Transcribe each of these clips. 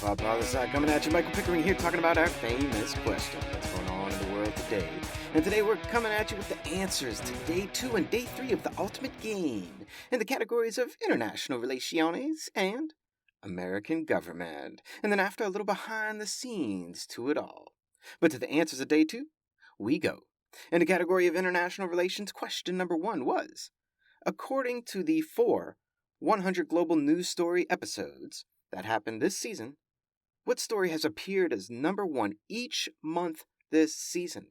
Lofi Poli Sci coming at you. Michael Pickering here talking about our famous question. What's going on in the world today? And today we're coming at you with the answers to Day 2 and Day 3 of the Ultimate Game in the categories of International Relations and American Government. And then after a little behind the scenes to it all. But to the answers of Day 2, we go. In the category of International Relations, question number 1 was, according to the 100 global news story episodes that happened this season, what story has appeared as number 1 each month this season?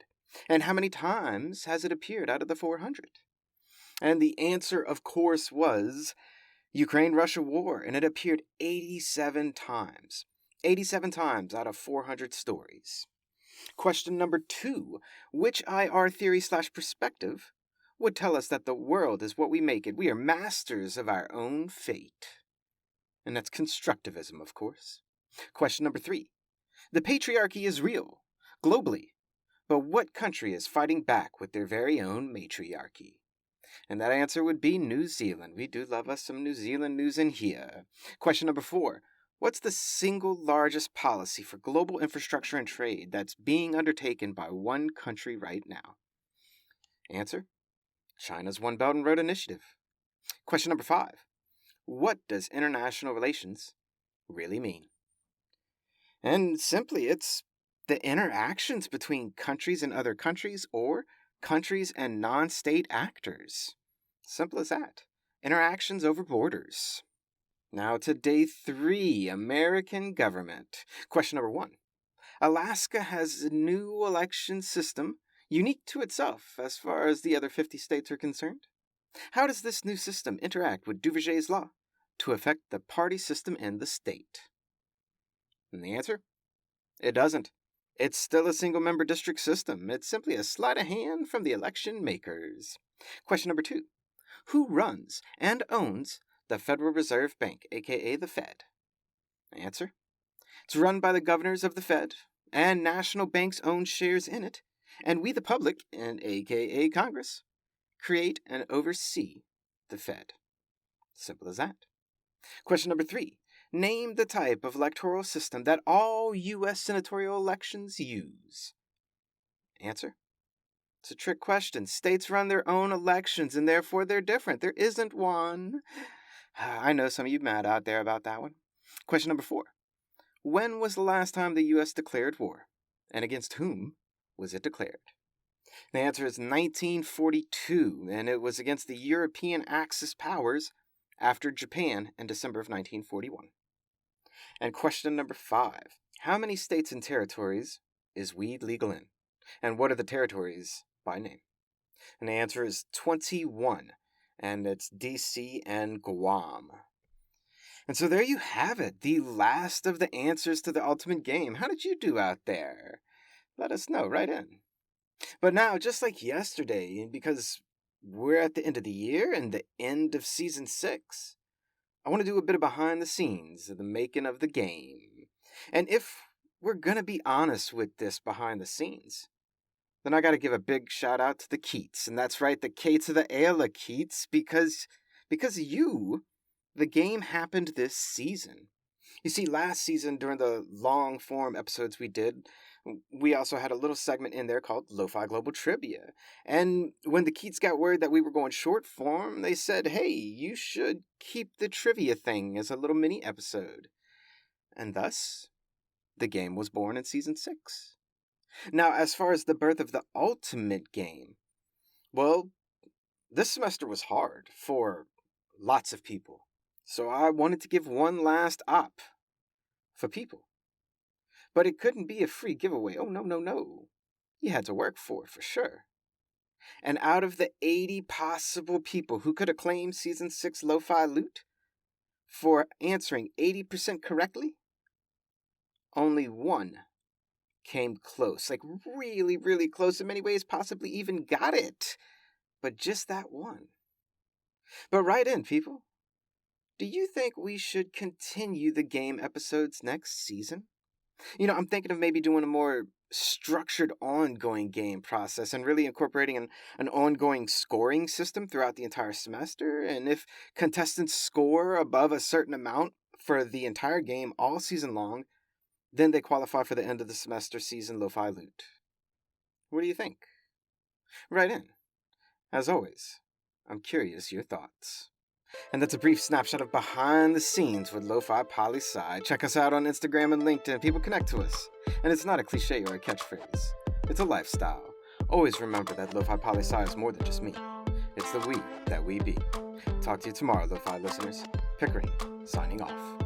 And how many times has it appeared out of the 400? And the answer, of course, was Ukraine-Russia war, and it appeared 87 times. 87 times out of 400 stories. Question number 2, which IR theory/perspective would tell us that the world is what we make it? We are masters of our own fate. And that's constructivism, of course. Question number 3. The patriarchy is real, globally, but what country is fighting back with their very own matriarchy? And that answer would be New Zealand. We do love us some New Zealand news in here. Question number 4. What's the single largest policy for global infrastructure and trade that's being undertaken by one country right now? Answer: China's One Belt and Road Initiative. Question number 5. What does international relations really mean? And simply, it's the interactions between countries and other countries, or countries and non-state actors. Simple as that. Interactions over borders. Now to Day 3, American Government. Question number 1. Alaska has a new election system unique to itself as far as the other 50 states are concerned. How does this new system interact with Duvernay's law to affect the party system in the state? And the answer? It doesn't. It's still a single-member district system. It's simply a sleight of hand from the election makers. Question number 2. Who runs and owns the Federal Reserve Bank, aka the Fed? Answer: it's run by the governors of the Fed, and national banks own shares in it, and we the public, and aka Congress, create and oversee the Fed. Simple as that. Question number 3. Name the type of electoral system that all U.S. senatorial elections use. Answer: it's a trick question. States run their own elections, and therefore they're different. There isn't one. I know some of you mad out there about that one. Question number 4. When was the last time the U.S. declared war? And against whom was it declared? The answer is 1942, and it was against the European Axis powers after Japan in December of 1941. And question number 5. How many states and territories is weed legal in? And what are the territories by name? And the answer is 21, and it's D.C. and Guam. And so there you have it, the last of the answers to the ultimate game. How did you do out there? Let us know, right in. But now, just like yesterday, because we're at the end of the year and the end of Season 6, I want to do a bit of behind the scenes of the making of the game. And if we're going to be honest with this behind the scenes, then I got to give a big shout out to the Keats. And that's right, the Kates of the Ayla Keats, because you, the game happened this season. You see, last season, during the long form episodes we did, we also had a little segment in there called Lo-Fi Global Trivia. And when the Keats got word that we were going short form, they said, hey, you should keep the trivia thing as a little mini episode. And thus, the game was born in Season 6. Now, as far as the birth of the ultimate game, well, this semester was hard for lots of people. So I wanted to give one last op for people. But it couldn't be a free giveaway. Oh, no. You had to work for it, for sure. And out of the 80 possible people who could have claimed Season 6 Lo-Fi Loot for answering 80% correctly, only one came close. Like, really, really close in many ways, possibly even got it. But just that one. But right in, people. Do you think we should continue the game episodes next season? You know, I'm thinking of maybe doing a more structured ongoing game process and really incorporating an ongoing scoring system throughout the entire semester. And if contestants score above a certain amount for the entire game all season long, then they qualify for the end of the semester season Lo-Fi loot. What do you think? Write in. As always, I'm curious your thoughts. And that's a brief snapshot of behind the scenes with Lofi Poli Sci. Check us out on Instagram and LinkedIn. People connect to us. And it's not a cliche or a catchphrase. It's a lifestyle. Always remember that Lofi Poli Sci is more than just me. It's the we that we be. Talk to you tomorrow, Lo-Fi listeners. Pickering, signing off.